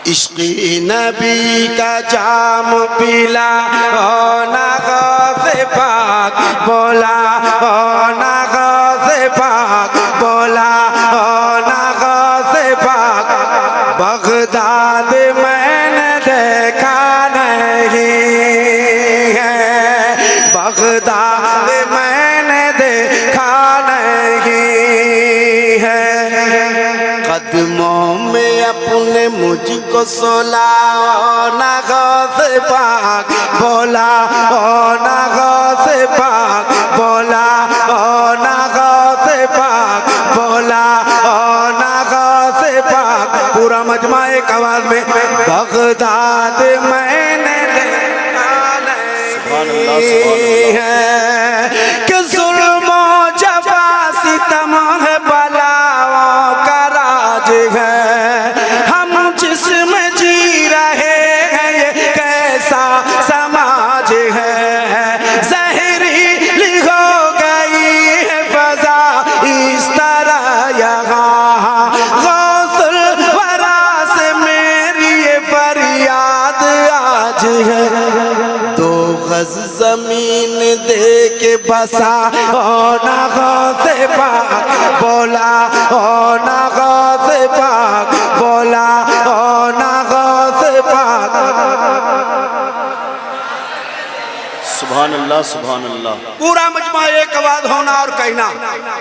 इश्क़े नबी का जाम पिला ओ ना गौसे पाक बोला ओ ना गौसे पाक बोला ओ ना गौसे पाक। बगदाद मैंने देखा नहीं है, बगदाद मैंने देखा नहीं है। कदमों में अपने मुझको सुलाओ ना गौसे पाक बोला ओ ना गौसे पाक बोला ओ ना गौसे पाक बोला ओ ना गौसे पाक। पूरा मजमा एक आवाज में बगदाद मैंने देखा नहीं है कि जुल्म जफा सितम है बलाओं का राज है। हम जिसमें जी रहे हैं ये कैसा समाज है। जहरीली हो गई है फजा इस तरह यहाँ, गौसुल वरा से मेरी ये फरियाद आज है। दो गज जमीन दे के बसा ओ ना गौसे पाक बोला ओ ना गौसे पाक बोला ओ ना गौसे पाक। सुभान अल्लाह सुभान अल्लाह। पूरा मजमा एक आवाज होना और कहना।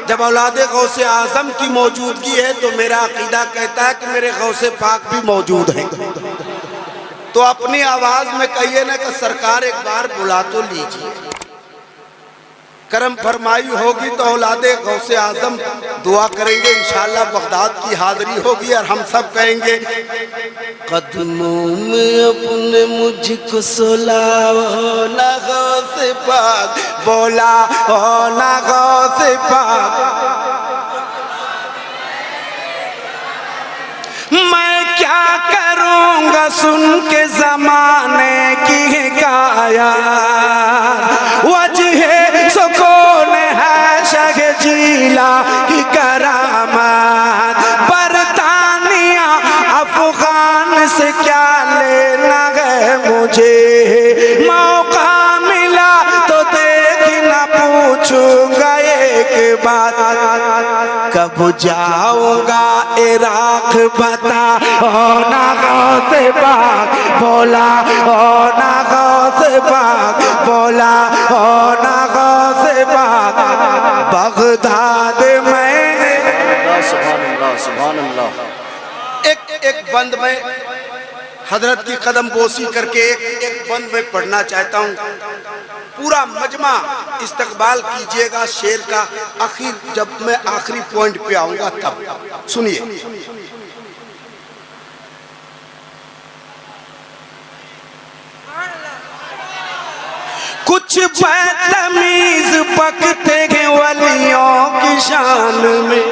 जब औलादे गौसे आजम की मौजूदगी है तो मेरा अकीदा कहता है कि मेरे गौसे पाक भी मौजूद हैं। तो अपनी आवाज में कहिए ना कि सरकार एक बार बुला तो लीजिए। करम फरमाई होगी तो औलादे गौसे आजम दुआ करेंगे, इंशाअल्लाह बगदाद की हाजिरी होगी और हम सब कहेंगे कदमों में अपने मुझको सुलाओ ना गौसे पाक बोला ओ ना गौसे पाक। मैं क्या करूँगा सुन के ज़माने की हिकायत, वजह सुकून है शह जीला की करामत। बरतानिया अफगान से क्या लेना है मुझे, मौका मिला तो देखना पूछूंगा एक बात। कब जाऊंगा इराक बता ओ ना गौसे पाक बोला ओ ना गौसे पाक बोला ओ ना गौसे पाक। बगदाद मैंने सुभान अल्लाह सुभान अल्लाह। एक बंद में हजरत की कदम बोसी करके एक बंद में पढ़ना चाहता हूँ। पूरा मजमा इस्तकबाल कीजिएगा शेर का। आखिर जब मैं आखिरी पॉइंट पे आऊंगा तब सुनिए। कुछ बदतमीज पकते हैं वलियों की शान में,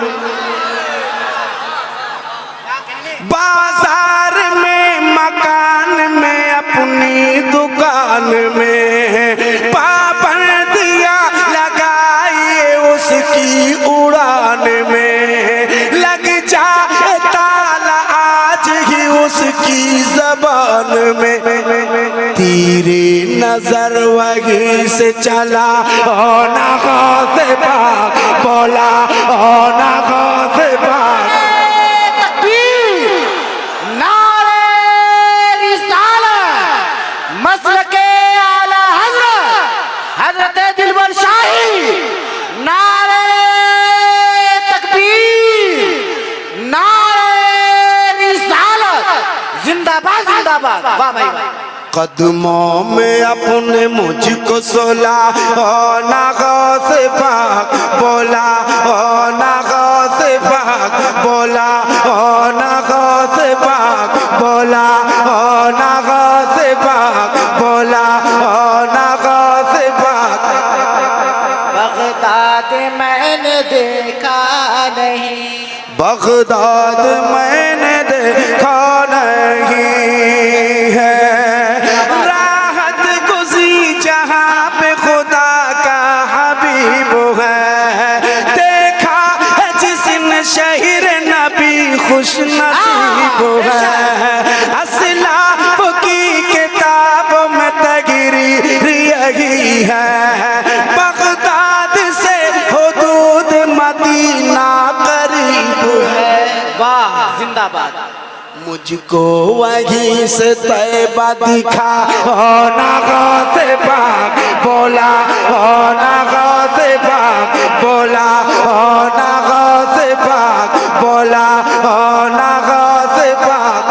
बाजार में मकान में अपनी दुकान में पाबंदियां लगाइए उसकी उड़ान में। लग जाए ताला आज ही उसकी जबान में, तेरी नजर वहीं से चला ओ ना गौसे पाक बोला ओ ना गौसे पाक। मसलके आला हज़रत हज़रत दिलबर शाही, नारे तकबीर नारे रिसालत, जिंदाबाद जिंदाबाद। वाह भाई वाह। कदमों में अपने मुझको सुला ओ ना गौसे पाक बोला ओ ना गौसे पाक बोला ओ ना गौसे पाक बोला ओ ना गौसे पाक बोला ओ ना गौसे पाक। बगदाद मैंने देखा नहीं, बगदाद मैंने देखा नहीं है। राहत गुज़ी जहाँ पे खुदा का हबीब है, देखा है जिसने शहीर नबी खुश नसीब है। वाह जिंदाबाद। मुझको वहीं से तैबा दिखा ना गौसे पाक बोला, ना गौसे पाक बोला, ना गौसे पाक बोला, ना गौसे पाक।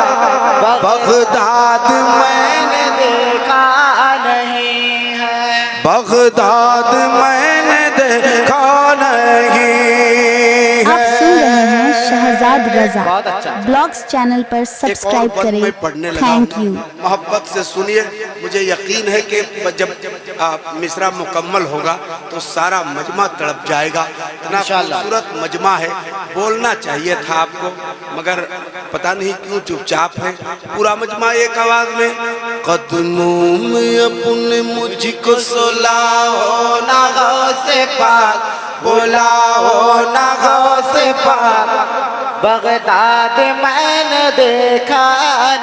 बगदाद मैंने देखा नहीं है, बगदाद मैंने देखा नहीं आप सुन रहे हैं शहजाद रजा। बहुत अच्छा। ब्लॉग्स चैनल पर सब्सक्राइब एक और करें। मैं पढ़ने लगा थैंक हूं। यू। मोहब्बत से सुनिए, मुझे यकीन है कि जब मिसरा मुकम्मल होगा तो सारा मजमा तड़प जाएगा। इतना खूबसूरत मजमा है, बोलना चाहिए था आपको, मगर पता नहीं क्यों चुपचाप है। पूरा मजमा एक आवाज में, कदमों में अपने मुझको सुलाओ ना गौसे पाक बोला, ना गौसे पाक। बगदाद मैंने देखा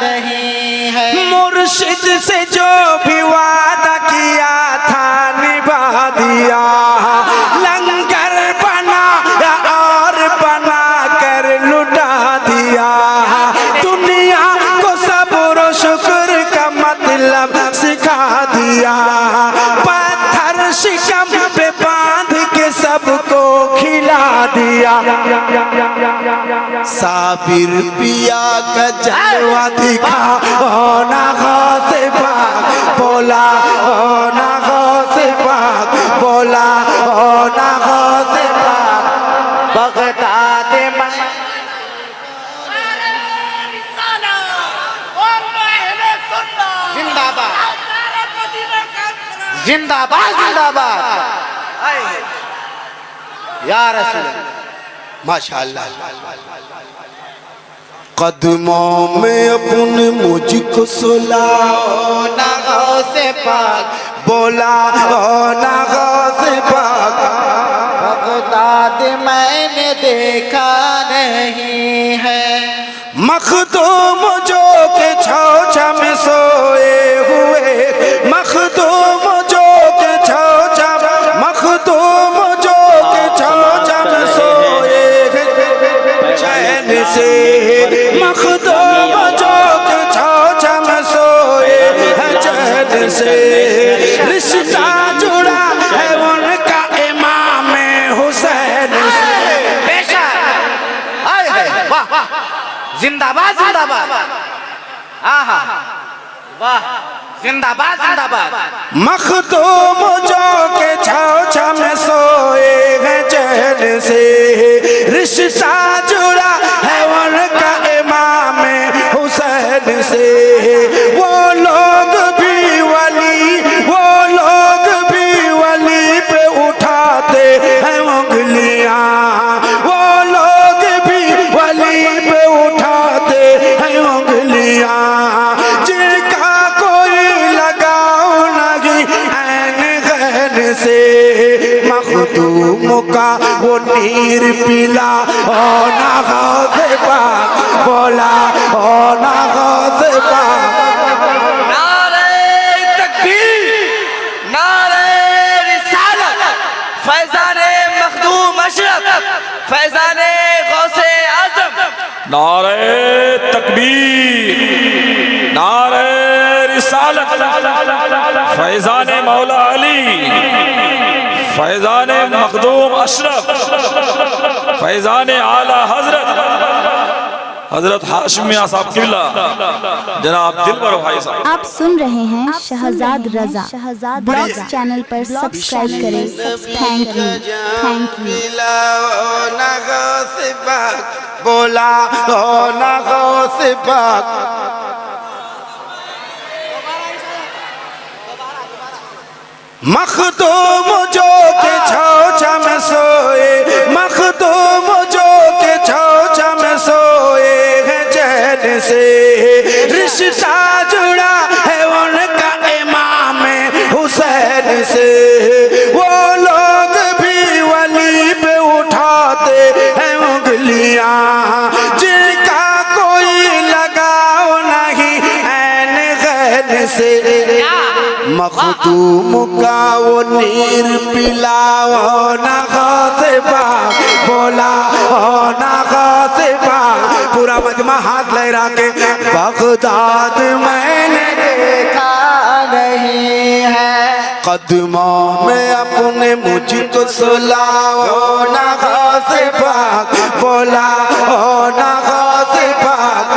नहीं है, मुर्शिद से जो भी वादा किया था निभा दिया। लंगर बना और बना कर लुटा दिया। दुनिया को सब्र शुक्र का मतलब सिखा दिया। पत्थर शिकम पे बांध के सबको खिला दिया। साबिर पिया का जलवा दिखा ना गौसे पाक बोला, ना गौसे पाक बोला, ना गौसे पाक। बगदाद में जिंदाबाद जिंदाबाद जिंदाबाद या रसूल। माशाअल्लाह। कदमों में अपने मुझको सुलाओ ना गौसे पाक बोला, ना गौसे पाक। बगदाद मैंने देखा नहीं है, मखदूम जो के छौछा में सोए हुए, मखदूम जो के छौछा, मखदूम जो के छौछा में सोए चैन से। मखदूम जो के छौछा में सोए चैन से। रिश्ता जुड़ा है उनका इमाम हुसैन से। बेशक वाह जिंदाबाद जिंदाबाद। आहा वाह जिंदाबाद जिंदाबाद। मखदूम जो के छौछा में सोए हैं चैन से। रिश्ता जुड़ा है उनका इमाम हुसैन से। वो लोग भी वली, वो लोग भी वली पे उठाते हैं उंगलियां। वो लोग भी वली पे उठाते हैं उंगलियां। जिनका कोई लगाव नहीं ऐन गैन से। मखदूम का वो नीर पिला ना गौसे पाक बोला, ना गौसे पाक। नारे तकबीर, नारे रिसालत, फैज़ाने मखदूम अशरफ, फैज़ाने गौसे आज़म। नारे तकबीर, नारे रिसालत, फैज़ाने मौला अली, फैज़ाने मखदूम अशरफ, फैज़ाने आला हजरत हाशिम मियां साहब किबला, जनाब दिलबर भाई साहब। आप सुन रहे हैं शहजाद रजा। शहजाद ब्लॉग्स चैनल पर सब्सक्राइब करें। Thank you. Thank you. ना गौसे पाक बोला, ना गौसे पाक। मखदूम जो के छौछा में सोए, मखदूम जो के छौछा में सोए हैं चैन से। रिश्ता जुड़ा है उनका इमाम हुसैन से। वो लोग भी वली पे उठाते हैं उंगलियां। जिनका कोई लगाव नहीं ऐन गैन से। मखदूम का वो नीर पिलाओ ना गौसे पाक बोला, ना गौसे पाक मजमा हाथ लहरा के बगदाद मैंने देखा नहीं है। कदमों में अपने मुझको सुलाओ ना गौसे पाक, बोला हो ना गौसे पाक।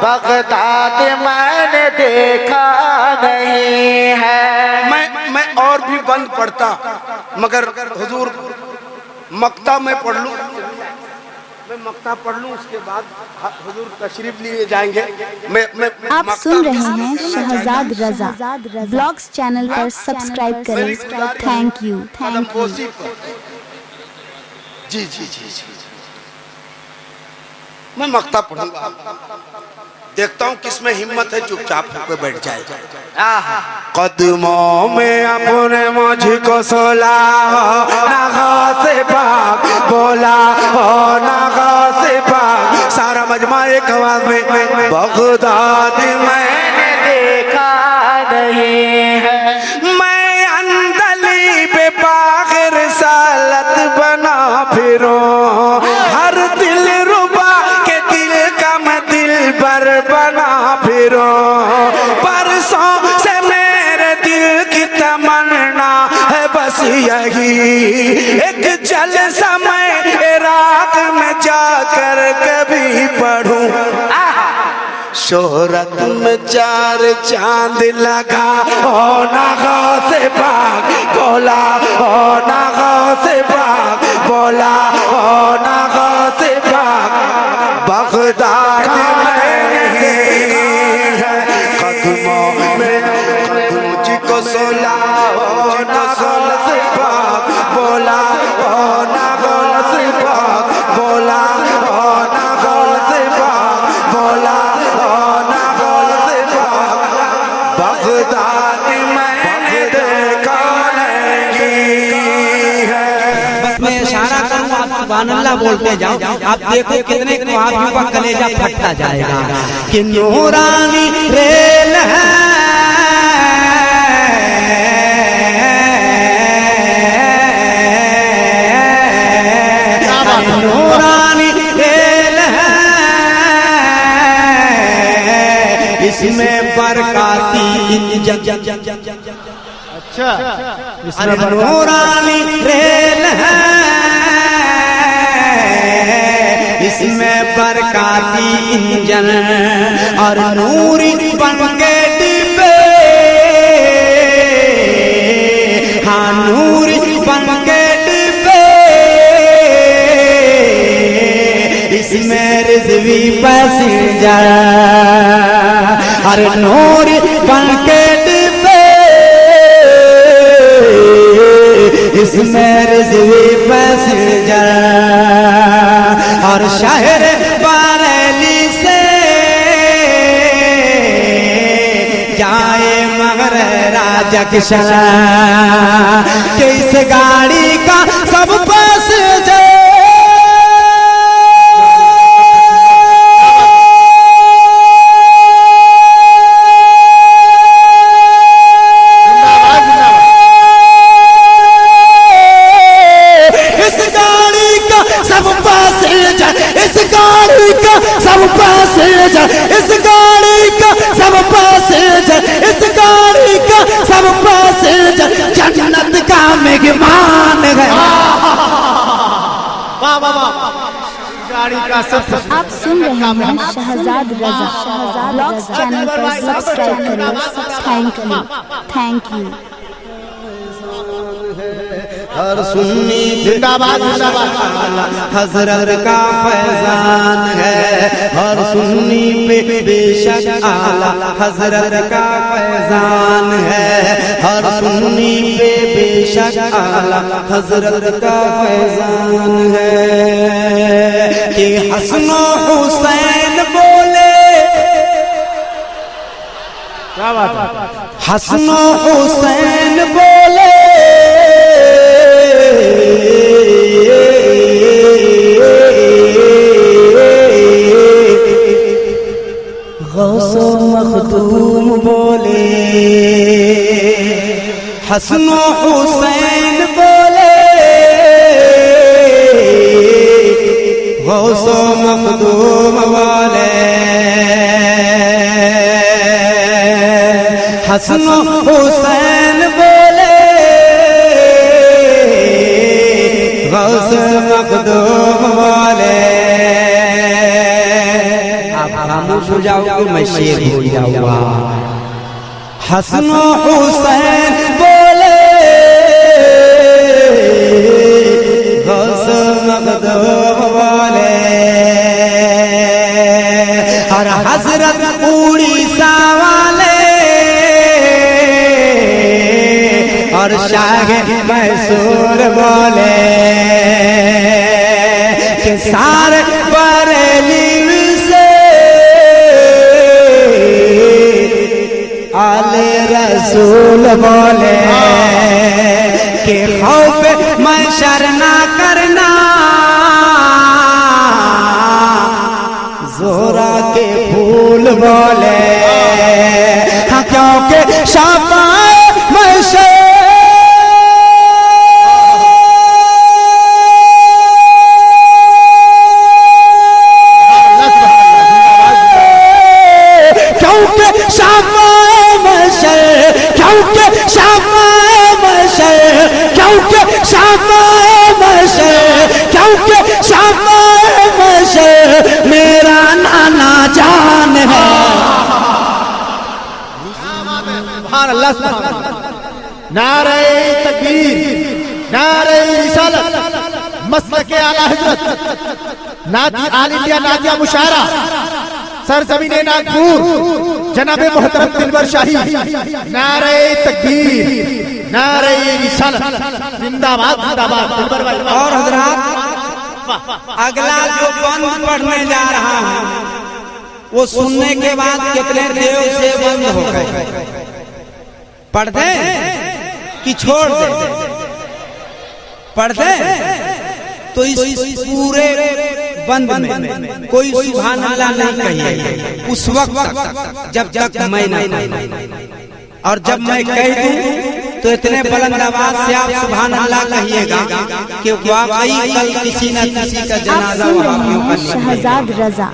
बगदाद मैंने देखा नहीं है। मैं और भी बंद पढ़ता, मगर हुजूर मक्ता में पढ़ लूं, मैं मक्ता पढ़ लूं, उसके बाद हुजूर तशरीफ लिए जाएंगे। मैं आप सुन रहे हैं शहजाद रजा। ब्लॉग्स चैनल पर सब्सक्राइब करें। Thank you, thank you. जी जी जी जी, मैं मक्ता पढ़ूंगा, देखता हूँ किसमें हिम्मत है, चुपचाप होकर बैठ जाए। कदमों में अपने मुझको सुलाओ ना गौसे पाक, बोला हो ना गौसे पाक। सारा मजमा एक आवाज में बगदाद मैंने देखा नहीं है। मैं अंदली बेबागिर सालत बना फिरूं, हर दिल रुबा के दिल का मैं दिल बर बना फिरूं। परसों से मेरे दिल की तमन्ना है बस यही, एक जलसा मैं रात में जाकर कभी पढ़ूं। शोहरत में चार चांद लगा हो ना गौसे पाक, बोला हो ना गौसे पाक, बोला हो ना गौसे पाक। बगदाद में नहीं है, कदमों में मुझको सुलाओ ना गौसे पाक, बोला हो ना गौसे पाक, बोला हो ना गौसे पाक, बोला बगदाद मैंने देखा नहीं है। बस मैं इशारा करूँ, आप सुभान अल्लाह बोलते जाओ। आप देखो कितने ख्वाबों का कलेजा फटता जाएगा कि नूरानी रेल है, नूरानी रेल है, इसमें बरकाती अच्छा नूरानी रेल है, इसमें बरकाती इंजन और नूरी बन के डिब्बे, हाँ नूरी बन के डिब्बे, इसमें रिजवी पैसेंजर हर नूरी बन के डिब्बे, इसमें रिजवी पैसेंजर और शहर बरेली से जाए मगर राजकिशन के इस गाड़ी का सब पैसेंजर जन्नत का मेहमान है। गाड़ी का सब आप सुन रहे हैं शहजाद रजा। ब्लॉग्स चैनल पर सब्सक्राइब करें। Thank you, thank you. हर सुन्नी जिंदाबाद हजरत का फैजान है, हर सुन्नी पे बेशक आला हजरत का फैजान है, हर सुन्नी पे बेशक आला हजरत का फैजान है कि हसन हुसैन बोले, क्या बात है, हसन हुसैन बोले गौसो मखदूम बोले, हसन हुसैन बोले गौसो मखदूम वाले हसन हुसैन बोले गौस मखदूम बोले। आप खामोश हो जाओगे, मैं शेर हो जाऊंगा। हसन हुसैन बोले गौस मखदूम बोले। और हजरत उड़ीसा वाले और शाह मैसूर बोले कि सारे बरेली से आले रसूल बोले कि खौफ महशर ना करना, जोरा के फूल बोले। हाँ क्योंकि शाफाए महशर मेरा नाना जान है। सुभान अल्लाह, सुभान अल्लाह। नारे तकबीर, नारे रिसालत, मसलके आला हजरत नाती आल इंडिया नातिया मुशायरा सरजमीने नागपुर जनाबे मोहतरम दिलबर शाही। नारे तकबीर, नारे रिसालत, जिंदाबाद जिंदाबाद दिलबर भाई। और हजरात, अगला जो बंद पढ़ने जा रहा हूँ वो सुनने के बाद कितने देव से बंद हो गए। पढ़ दे कि छोड़ दे? पढ़ दे तो इस पूरे बंद में कोई सुभान अल्लाह नहीं कहिए उस वक्त जब तक मैं ना कहूं। और जब मैं कह दूं तो इतने बुलंद आवाज से आप सुभान अल्लाह कहिएगा कि वाकई कल किसी न किसी का जनाजा वहां पे शहजाद रजा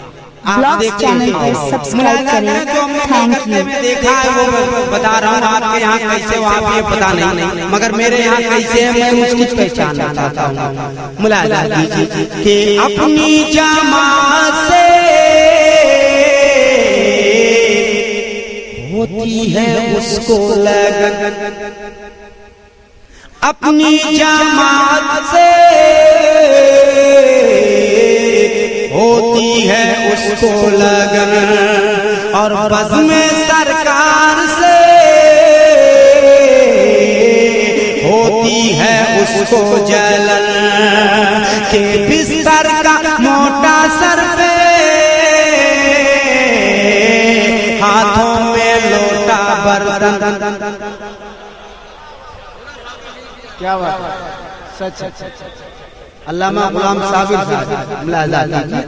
ब्लॉग्स चैनल पर सब्सक्राइब करें। Thank you. देखा है वो बता रहा हूँ आपके यहाँ कैसे वहाँ पे पता नहीं, मगर मेरे यहाँ कैसे है मैं कुछ पहचानना चाहता हूँ। मुलाजा कीजिए कि अपनी जमा से होती है उसको लगन, अपनी जमात से होती है उसको लगन, और बज़ में सरकार से होती है उसको जलन, के बिस्तर का मोटा सर पे हाथों में लोटा बर्तन। क्या बात है, सच अल्लामा गुलाम साबिर साहब मुलाजा कीजिए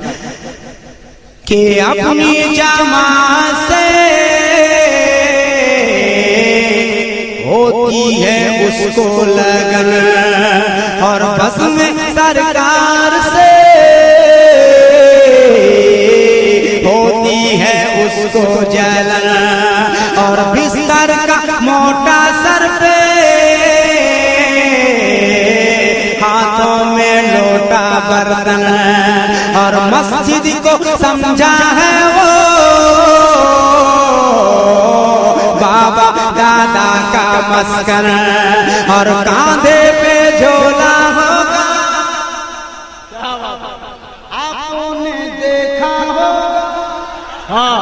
कि अपनी जमा से होती है उसको लगन, और बस में सरकार से होती है उसको जलन, और बिस्तर का मोटा सर पे हाथों में लोटा बर्तन, और मस्जिद को समझा है वो बाबा दादा का मस्कन, और कांधे पे झोला होगा आपने देखा होगा। हाँ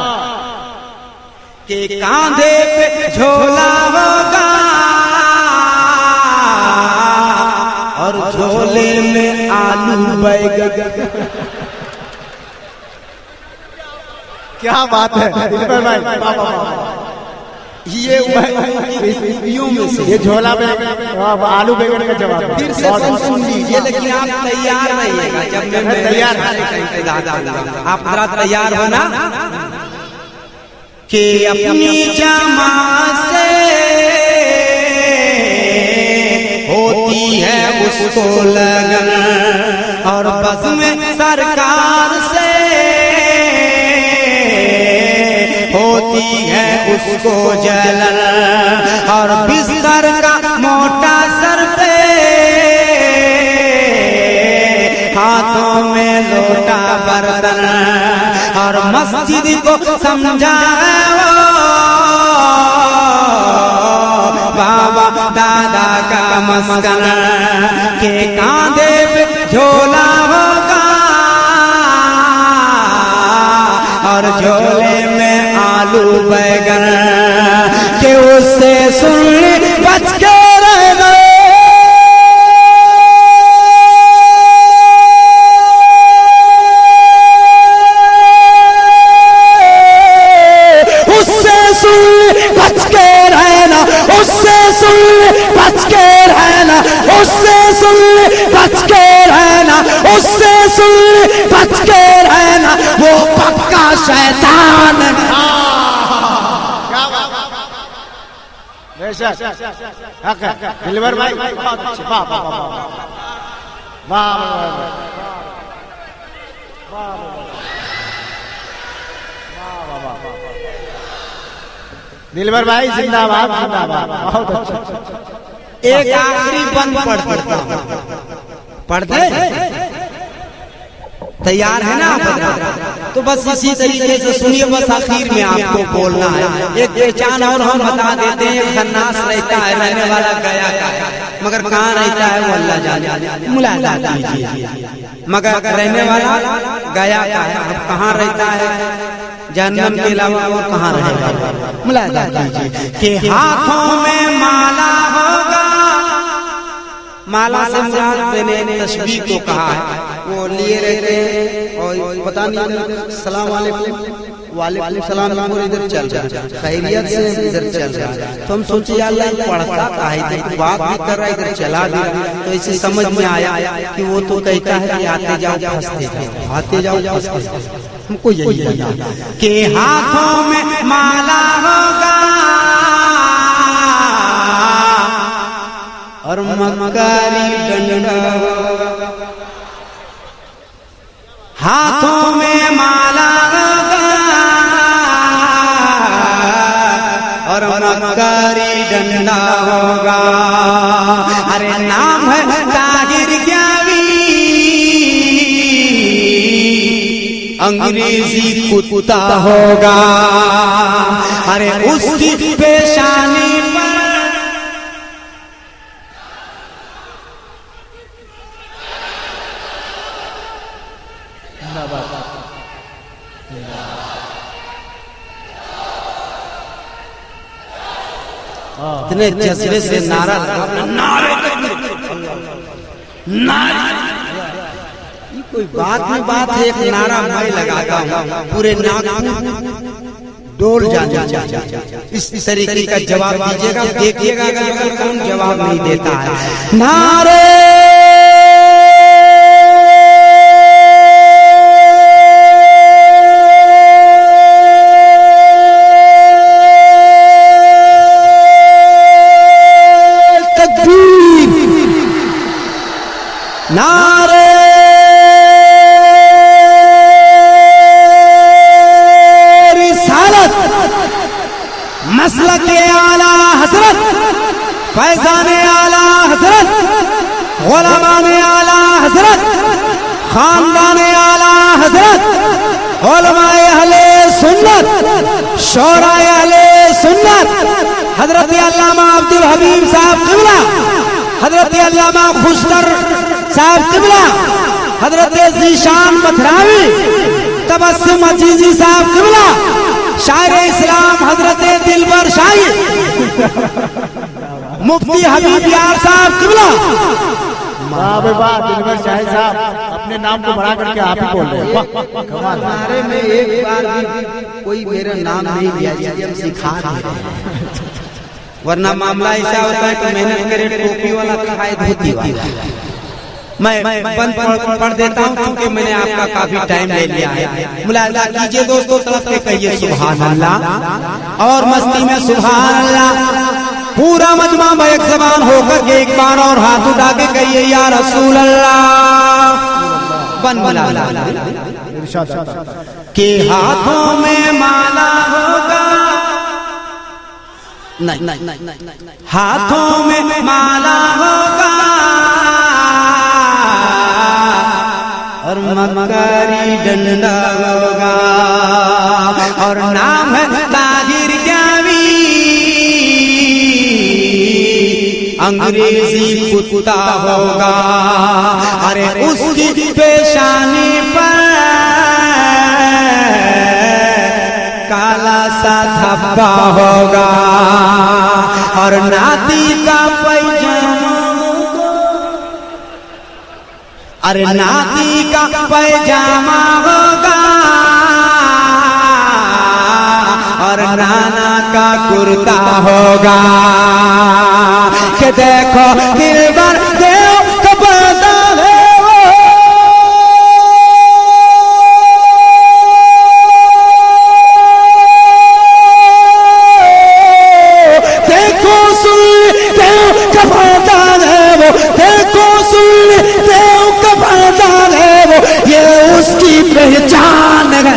कि कांधे पे झोला होगा और झोले में आलू बैगन। क्या बात है दिलबर भाई, ये झोला में आलू बैगन का जवाब फिर से सुन लीजिए, लेकिन आप तैयार रहिएगा। जब मैं तैयार आप जरा तैयार हो ना, कि अपनी जमा से होती है उसको लगन, और बस में सरकार से होती है उसको जलन, और बिस्तर का मोटा सर पे, हाथों में लोटा बर्तन, और मस्जिद को समझाए वो बाबा दादा का मस्कन, के कांधे पे झोला होगा और झोले में आलू बैगन, के उससे सुन बच के रहना। उससे सुन बच के रहना, उससे सुन बच के रहना, उससे सुन बच के रहना, उससे सुन बच के रहना, वो पक्का शैतान था। दिलवर भाई बहुत अच्छे, वाह वाह वाह वाह, दिलवर भाई जिंदाबाद जिंदाबाद, बहुत अच्छा। एक आखिरी बंद पढ़ता हूं, पढ़ते तैयार है ना आप? तो बस इसी तरीके से सुनिए, बस आखिर में आपको बोलना है। एक पहचान और हम बता देते हैं, खन्नास रहता है, रहने वाला गया का है, मगर कहाँ रहता है वो अल्लाह जाने, मुलाकात कीजिए। मगर रहने वाला गया का है, अब कहाँ रहता है जन्नत के अलावा और कहाँ रहेगा, मुलाकात कीजिए। के हाथों में माला होगा, माला से मुराद मैंने तस्बीह को कहा है, वो लिए रहते हैं और पता नहीं सलाम वालेकुम वालेकुम सलाम और इधर चल रहा है, खैरियत से इधर चल रहा है, तो हम सोचे अल्लाह पढ़ता का है, तो बात भी कर रहा है, इधर चला भी, तो इसे समझ में आया कि वो तो कहता है कि आते जाओ फंसते जाओ, आते जाओ फंसते जाओ, हमको यही के हाथों में माला होगा और मकारी डंडा होगा, हाथों में माला होगा और मकारी डंडा होगा। अरे नाम है ताहिर ज्ञानी, अंग्रेजी कुत्ता होगा। अरे उसकी पेशानी पर इतने जज्बे से नारा कोई बात में बात है, एक नारा मैं लगाता हूँ, पूरे नागपुर डोल जाना चाहिए। इस तरीके का जवाब दीजिएगा, देखिएगा अगर कौन जवाब नहीं देता है। नारे नारे रिसालत, मसलक आला हजरत, फैजान आला हजरत, गुलामान आला हजरत, खानदान आला हजरत, उलमाए अहले सुन्नत, शोराए अहले सुन्नत, हजरत अल्लामा अब्दुल हबीब साहब किबला, हजरत अल्लामा खुशतर साहब किबला, हजरत जीशान पथरावी, तबस्सुम अजीजी साहब किबला, शायर इस्लाम हजरत दिलबर शाही, मुफ्ती हबीब यार साहब किबला। वाह दिलबर शाही साहब अपने नाम को बढ़ा करके आप ही बोल रहे हैं, कमाल। हमारे में एक बार भी कोई मेरा नाम नहीं लिया, हम सिखा रहे हैं, वरना मामला ऐसा होता है कि मेहनत करे टोपी वाला खाए धोती वाला। मैं बंद पढ़ देता हूँ क्योंकि मैंने आपका काफी टाइम ले लिया है। मुलाजा कीजिए दोस्तों, तरफ से कहिए सुभान अल्लाह और मस्ती में सुभान अल्लाह। पूरा मजमा बैक ज़बान होकर के एक बार और हाथ उठा के कहिए या रसूल अल्लाह। बन के हाथों में माला होगा हाथों में माला होगा और मकारी डंडा होगा और नाम है ताहिर ज्ञानी अंग्रेजी कुत्ता होगा। अरे उसकी पेशानी पर काला सा धब्बा होगा और नाती का पैजामा, अरे नाती का पैजामा होगा और नाना का कुर्ता होगा। कि देखो दिलबर देव कबदा है वो, देखो सुन देव कबदा है वो, देखो सुन देव कबदा है वो, ये उसकी पहचान है।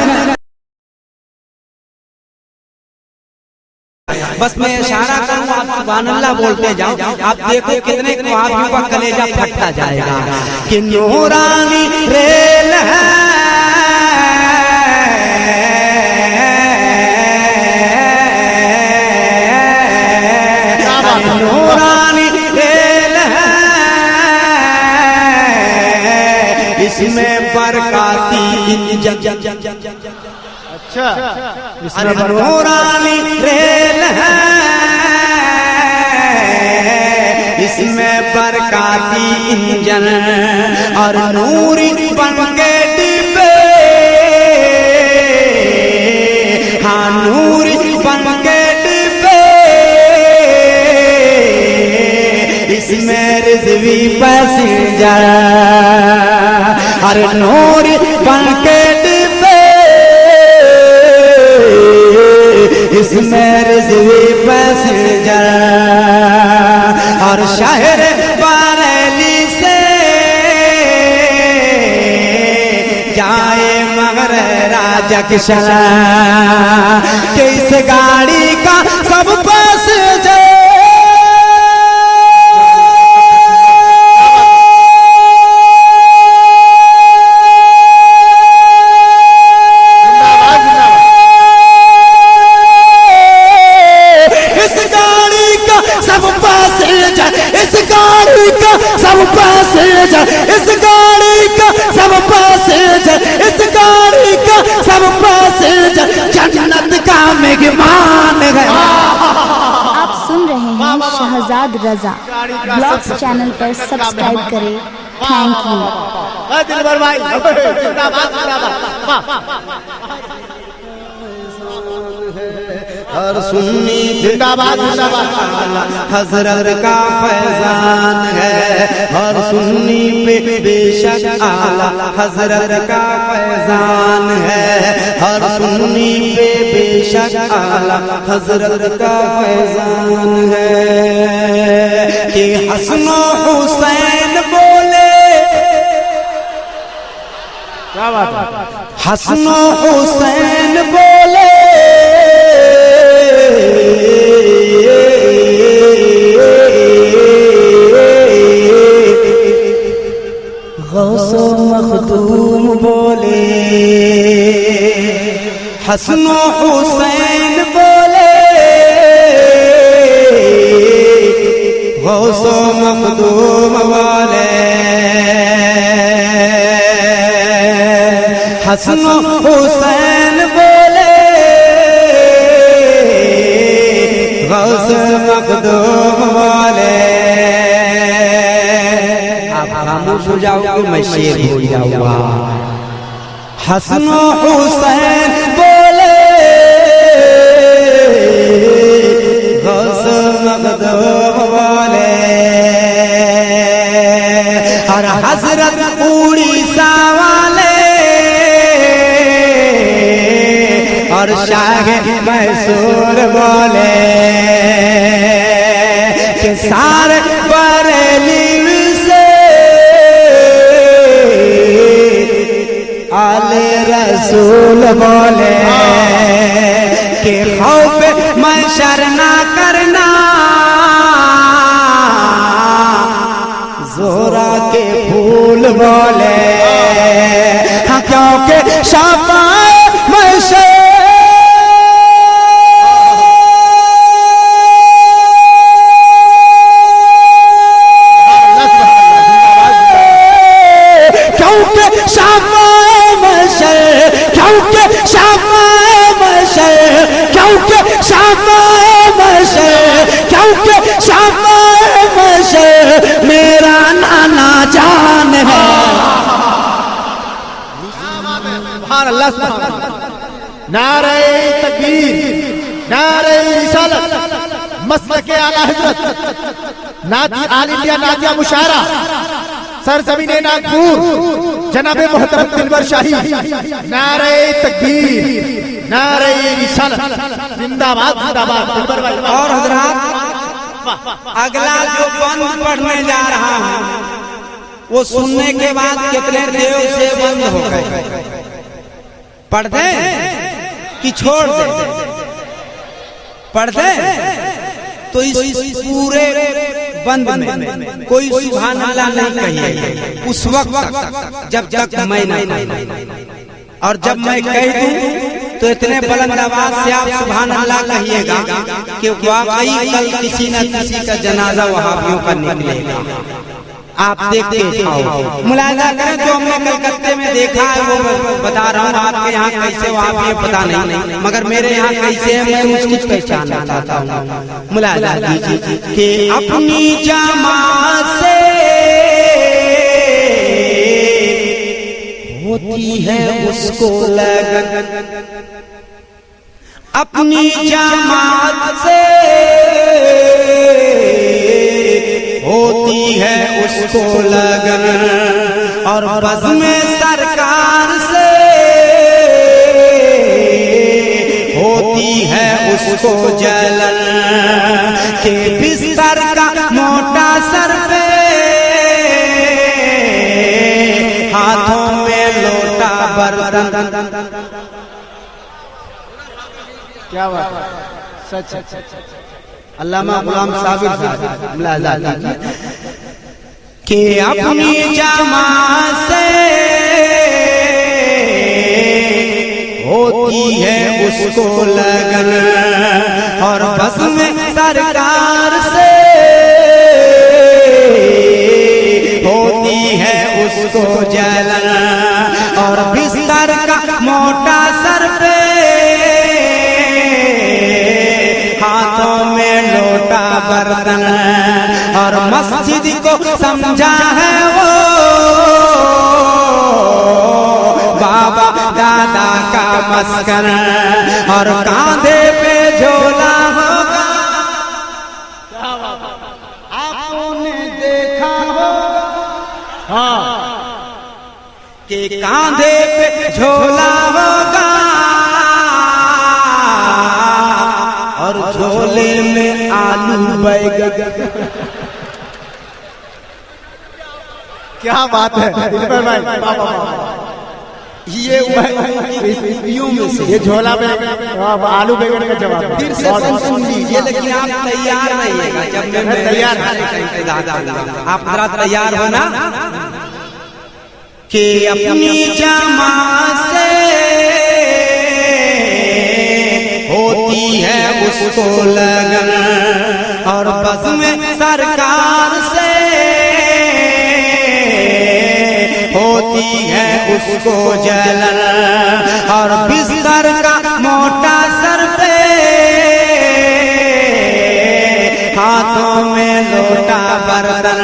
बस मैं इशारा करूँ, आप सुभान अल्लाह बोलते जाओ, आप देखो कितने को आपका कलेजा फटता जाएगा। कि नूरानी रेल है नूरानी रेल है, इसमें बरकाती अच्छा अरे नूरानी रेल है, इसमें बरकाती इंजन और नूरी बन के डिब्बे, हाँ नूरी बन के डिब्बे, इसमें रिजवी पैसेंजर, अरे नूरी बन के डिब्बे, इसमें रिजवी पैसेंजर और शहर बरेली से जाए मगर राजकिशन कि इस गाड़ी का सब पैसेंजर जन्नत का मेहमान है। आप सुन रहे हैं शहजाद रजा ब्लॉग्स चैनल पर सब्सक्राइब करें। Thank you. दिलबर भाई जिंदाबाद जिंदाबाद। हर सुन्नी जिंदाबाद जिंदाबाद। हजरत का फैजान है, हर सुन्नी पे बेशक आला हजरत का फैजान है, हर सुन्नी पे बेशक आला हजरत का फैजान है। कि हसन हुसैन बोले, क्या बात है? हसन हुसैन बोले गौसो मखदूम बोले, हसन हुसैन बोले गौसो मखदूम बोले, हसन हुसैन बोले गौस मखदूम बोले। आप खामोश हो जाओगे, मैं शेर हो जाऊंगा। हसन हुसैन बोले गौस मखदूम बोले और हजरत उड़ीसा वाले और शाह मैसूर बोले कि सारे बरेली से आले रसूल बोले कि खौफ महशर ना करना बोले हाँ क्योंकि शाफाए महशर मेरा नाना जान है। नारे तकबीर, नारे रिसालत, मसलके आला हजरत नाती आल इंडिया नातिया मुशायरा सरजमीने नागपुर जनाबे मोहतरम दिलवर शाही। नारे तकबीर, नारे रिसालत, जिंदाबाद जिंदाबाद दिलवर भाई। और हजरात अगला जो बंद पढ़ने जा रहा हूँ वो सुनने के बाद कितने देव से बंद हो गए। पढ़ दे कि छोड़ दे? पढ़ दे तो इस पूरे बंद में कोई सुभान अल्लाह नहीं कहिए उस वक्त जब तक मैं ना कहूं, और जब मैं कह दूं तो इतने बुलंद आवाज से आप सुभान अल्लाह कहिएगा कि वाकई कल किसी न किसी का जनाजा वहाबियों का निकलेगा। आप देखते जाओ, मुलाजा करें। जो हमने कलकत्ते में देखा है वो बता रहा हूँ। आपके यहाँ कैसे वहां पता नहीं, मगर मेरे यहाँ कैसे है मैं उसकी पहचान चाहता हूँ। मुलाजा कीजिए कि अपनी जमात से होती है उसको लगन, अपनी जमात से होती है उसको लगन, और बज़्म सरकार से होती है उसको जलन, के बिस्तर का मोटा सर पे हाथों में लोटा बर्तन। क्या बात है, सच अल्लामा गुलाम साबिर मुलाजा कीजिए कि अपनी जमात से होती है उसको लगन, और बज़्म सरकार से होती है उसको जलन, और बिस्तर का मोटा सर पे हाथों में लोटा बर्तन, और मस्जिद को समझा है वो बाबा दादा का मस्कन, और कांधे पे झोला होगा। आपने देखा होगा कि कांधे पे झोला होगा, और झोले में आलू बैगन। क्या बात है दिलबर भाई। ये झोला में आलू बैगन का जवाब फिर से सुन लीजिए, लेकिन आप तैयार रहिएगा। जब मैं तैयार आप जरा तैयार हो ना कि अपनी जमात से होती है उसको लगन, और बज़्म सरकार से होती है उसको जलन, और बिस्तर का मोटा सर पे हाथों में लोटा बर्तन,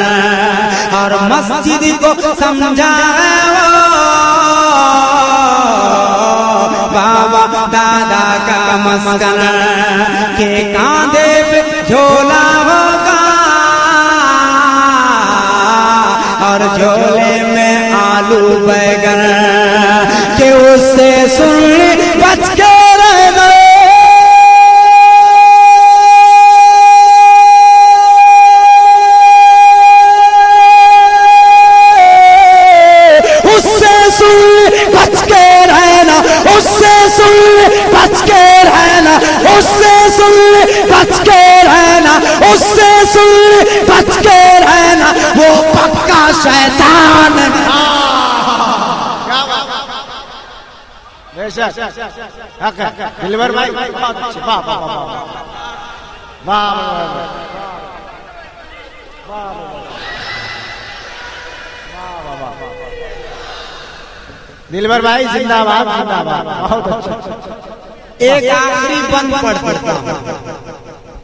और मस्जिद को समझा बाबा दादा का मस्कन, के कांधे पे झोला होगा, और झोले में आलू बैगन, के उससे सुन बच के रहना। उससे सुन बच के रहना, उससे सुन बच के रहना, उससे सुन बच के रहना, उससे सुन बच के रहना, वो पक्का शैतान। दिलवर भाई बहुत अच्छे, वाह वाह वाह वाह वाह। दिलवर भाई जिंदाबाद जिंदाबाद, बहुत अच्छा। एक आखिरी बंद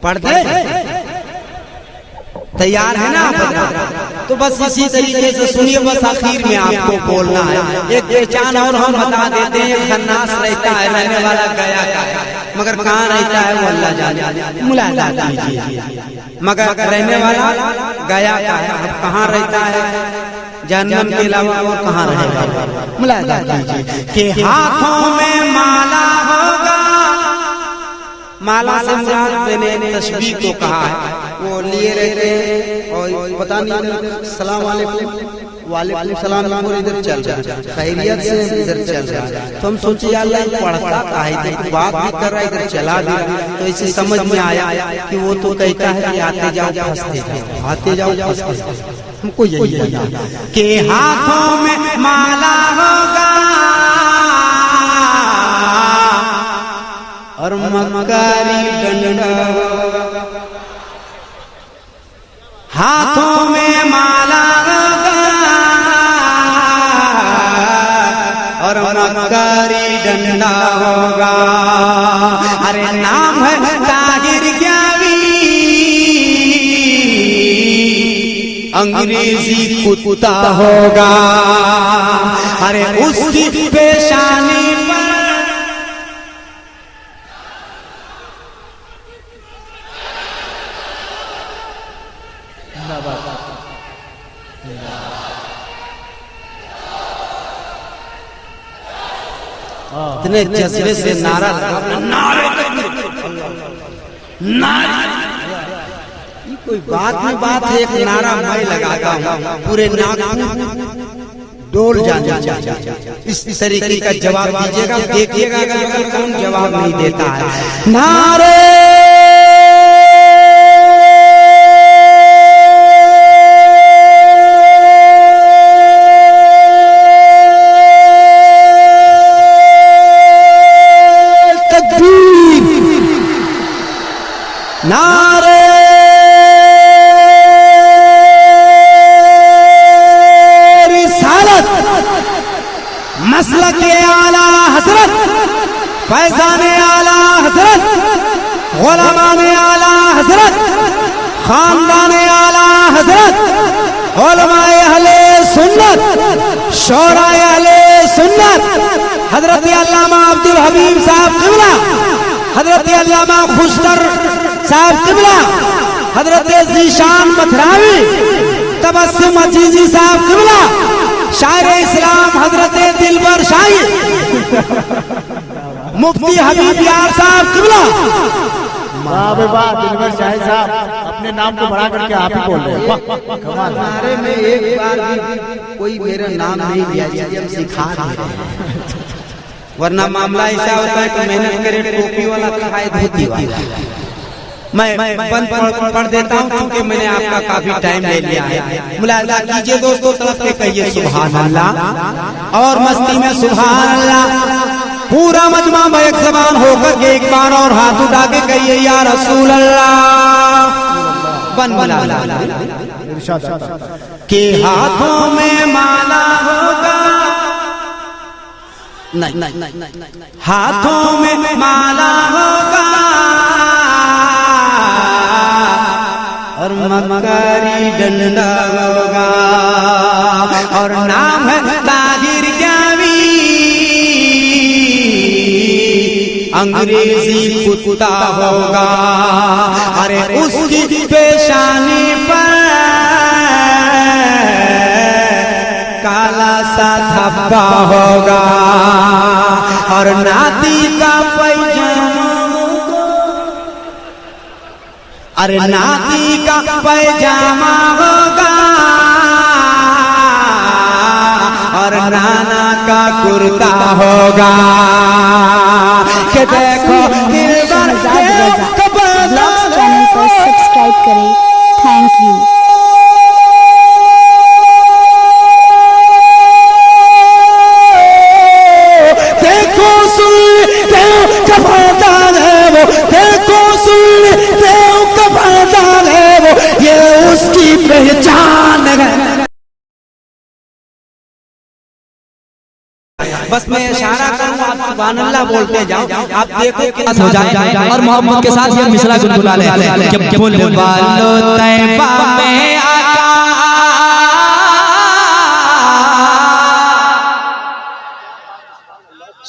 पढ़ दे, तैयार है ना आप? तो बस इसी तरीके से सुनिए, बस आखिर में आपको बोलना है। एक पहचान और हम बता देते हैं, खन्नास रहता है, रहने वाला गया का है, मगर कहाँ रहता है वो अल्लाह जाने, मुलाजा कीजिए। मगर रहने वाला गया का है, अब कहाँ रहता है जन्नत के अलावा और कहाँ रहेगा, मुलाजा कीजिए। के हाथों में माला होगा, माला से मुराद मैंने तस्बीह को कहा है, वो लिए रहते हैं और पता नहीं सलाम वालेकुम वालेकुम सलाम और इधर चल रहा है, खैरियत से इधर चल रहा है, तो हम सोचे अल्लाह पढ़ता है, तो बात भी कर रहा है, इधर चला दे, तो इसे समझ में आया कि वो तो कहता है कि आते जाओ फंसते जाओ, आते जाओ फंसते जाओ। हमको यही के हाथों में माला होगा और मकारी डंडा, हाथों में माला होगा और मकारी डंडा होगा। अरे नाम है ताहिर ज्ञानी, अंग्रेजी कुत्ता होगा। अरे उसकी पेशानी पर इतने जज्बे से नारा कोई बात में बात है, एक नारा मैं लगाता हूँ, पूरे नागपुर डोल जाना चाहिए। इस तरीके का जवाब दीजिएगा, देखिएगा अगर कौन जवाब नहीं देता है। नारे नारे रिसालत, मसलक आला हजरत, फैजान आला हजरत, गुलामान आला हजरत, खानदान आला हजरत, उलमाए अहले सुन्नत, शोराए अहले सुन्नत, हजरत अल्लामा अब्दुल हबीब साहब क़िबला, हजरत अल्लामा खुशतर साहब क़िबला, हजरत ज़ीशान मथरावी, तबस्सुम अजीजी साहब क़िबला, शायर इस्लाम हजरत दिलबर शाही, मुफ्ती हबीब यार साहब क़िबला। वाह वाह, दिलवर शाही साहब अपने नाम को बढ़ा करके आप ही बोल रहे हैं, कमाल। हमारे में एक बार भी कोई मेरा नाम नहीं लिया, जिसे हम सिखा रहे हैं, वरना मामला ऐसा होता है कि मेहनत करे टोपी वाला खाए धोती वाला। मैं बंद पढ़ देता हूँ क्योंकि मैंने आपका काफी टाइम ले लिया है। मुलाजा कीजिए दोस्तों, तरफ के कहिए सुभान अल्लाह और मस्ती में सुभान अल्लाह। पूरा मजमा एक ज़बान होकर के एक बार और हाथ उठा के कहिए या रसूल अल्लाह। बन मुलाजा के हाथों में माला होगा, नहीं हाथों में माला होगा और मकारी डंडा होगा और नाम है ताहिर ज्ञानी, अंग्रेजी कुत्ता होगा। अरे उसकी पेशानी पर काला सा धब्बा होगा और नाती का पैजामा, अरे नाती का पैजामा होगा और नाना का कुर्ता होगा। कि देखो शहजाद रजा ब्लॉग्स चैनल पर सब्सक्राइब करें। Thank you. देखो बस मैं इशारा करूँ, आप सुभान अल्लाह बोलते जाओ, आप देखो कितना हो जाए और मोहब्बत के साथ ये मिसरा गुनगुना ले कि फूल वालो तैबा में आका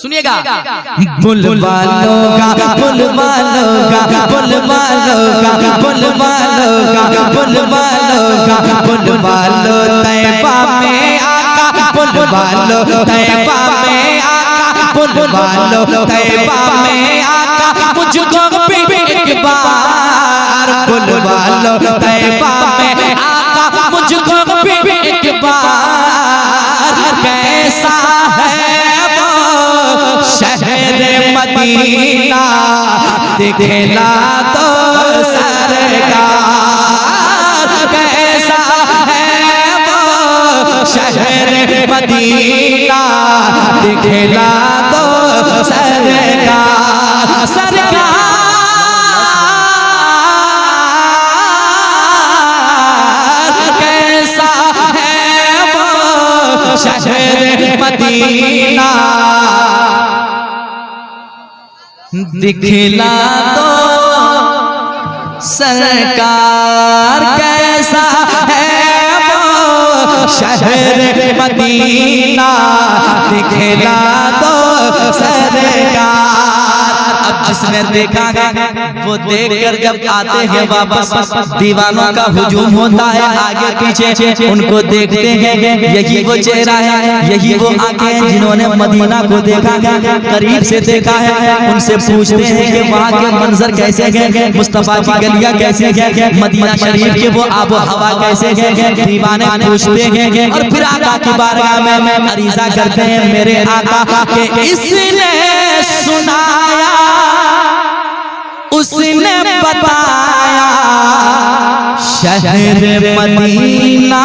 सुनिएगा बुलवा लोगा बुलवा लोगा बुलवा लोगा बुलवा लोगा बुलवा लोगा बुलवा लो तैबा में आका बुलवा लो तैबा में आका बुलवा लो तैबा में आका मुझको भी एक बार बुलवा लो तैबा में आका मुझको भी एक बार कैसा है शहर मदीना दिखला तो सरकार कैसा है वो शहर मदीना दिखला तो सरकार सरकार कैसा है वो शहर मदीना दिखला दो सरकार कैसा है वो शहर मदीना दिखला दो सरकार। अब जिसने देखा है वो देखकर जब आते हैं वापस दीवानों का हुजूम होता है आगे पीछे उनको देखते हैं यही वो चेहरा है यही वो आंखें हैं जिन्होंने मदीना को देखा है करीब से देखा है उनसे पूछते हैं कि वहाँ के मंजर कैसे हैं मुस्तफा की गलियां कैसे हैं मदीना शरीफ के वो आबो हवा कैसे हैं दीवाने पूछते हैं और फिर आका की बारगाह में अरीजा करते हैं मेरे आका के इसने सुनाया उसने बताया शहर मदीना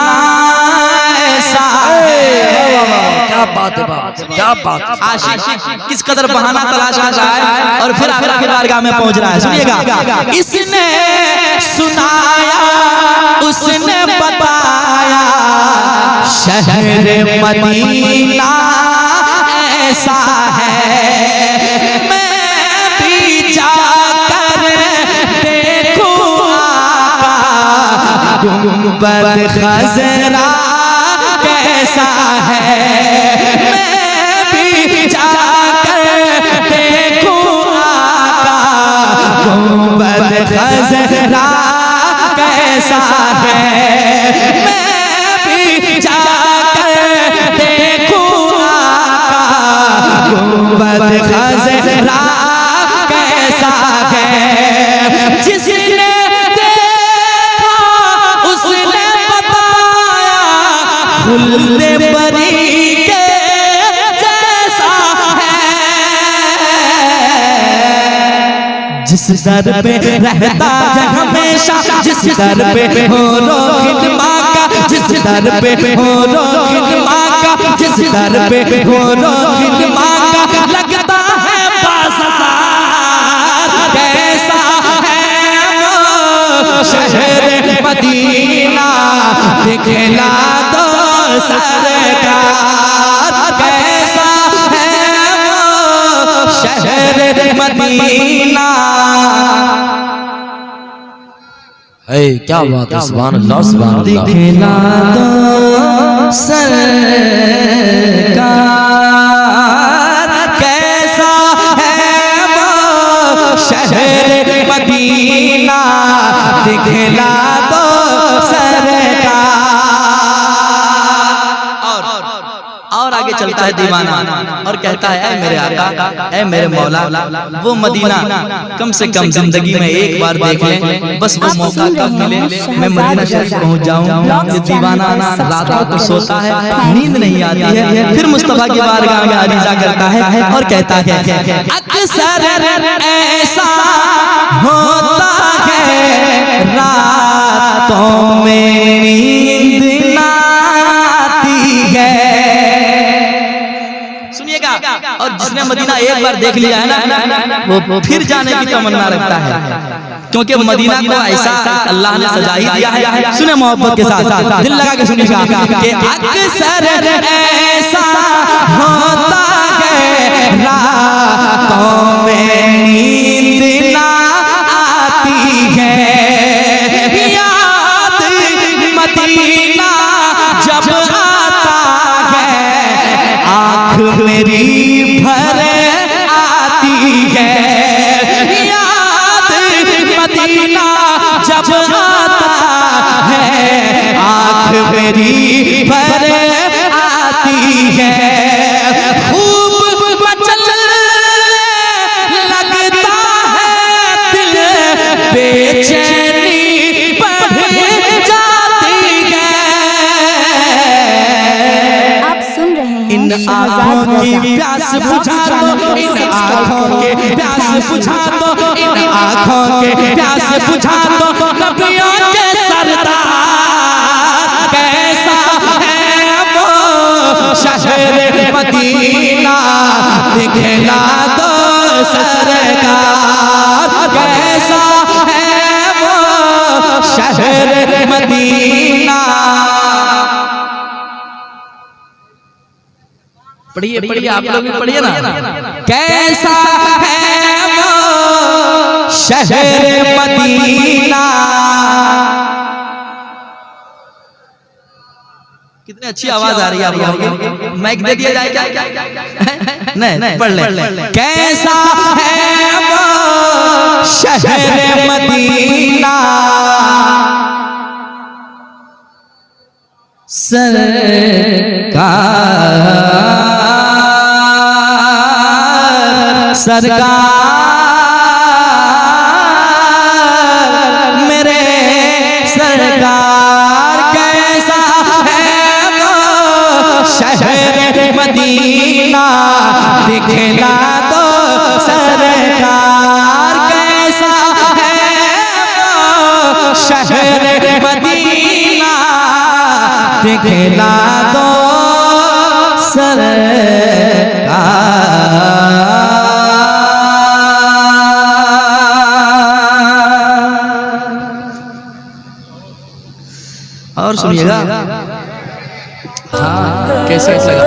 ऐसा है। क्या बात है बाबा, क्या बात। आशिक किस कदर बहाना तलाश कर रहा है और फिर आका की बारगाह में पहुंच रहा है। सुनिएगा इसने सुनाया उसने बताया शहर मदीना ऐसा है मैं भी जाकर देखूं आका गुंबद खजरा कैसा है मैं भी जाकर देखूं आका गुंबद खजरा कैसा है मैं भी जाकर देखूं आका गुंबद खजरा कैसा है। जिसने देखा उसने बताया खुल्ले बरी के जैसा है जिस दर पे रहता है हमेशा जिस दर पे हो रोहित माँ का जिस दर पे हो रोहित माँ का जिस दर पे हो रोहित माँ का लगता है बाज़ार कैसा है वो शहर मदीना दिखला दो सरकार कैसा है वो शहर मदीना। क्या बात है, सुभान अल्लाह सुभान अल्लाह। दिखला दो सरकार कैसा है वो शहर मदीना दिखला दो सरकार। और आगे चलता है दीवाना और कहता है ऐ मेरे आका ऐ मेरे मौला वो मदीना कम से कम जिंदगी में एक बार देख लें बस वो मौका कब मिले मैं मदीना शरीफ पहुंच जाऊं। ये दीवाना रातों को सोता है नींद नहीं आती है फिर मुस्तफा की बारगाह में अरीजा करता है और कहता है अक्सर ऐसा होता है रातों में नींद ना आती है। सुनिएगा और जिसने मदीना एक बार देख लिया है ना वो फिर जाने की तमन्ना रखता है क्योंकि मदीना को ऐसा अल्लाह ने सजा ही दिया है। सुने मोहब्बत के साथ दिल लगा के सुनिएगा कि अक्सर ऐसा होता रातों में नींद ना आती है, याद मदीना जब आता है आँख मेरी भर आती है, याद मदीना जब आता है आँख मेरी भर आती है। खूब मचल लगता है दिल, बेचैनी बढ़ जाती है। आप सुन रहे हैं इन आँखों की प्यास बुझा दो, इन आँखों के प्यास बुझा दो, इन आँखों के प्यास बुझा दो, नबियों के सरदार कैसा है वो शहर मदीना, दिखला दो सरकार कैसा है वो शहर मदीना। पढ़िए पढ़िए, आप लोग भी पढ़िए ना। कैसा है वो शहर मदीना, कितनी अच्छी आवाज आ रही है आप लोगों की। माइक दे दिया जाए क्या? नहीं, पढ़ ले। कैसा है वो शहर मदीना, सरकार मेरे सरकार कैसा है वो शहर मदीना, दिखला दो सरकार कैसा है वो शहर मदीना, दिखला दो और सुनिएगा। हाँ, कैसे लगा?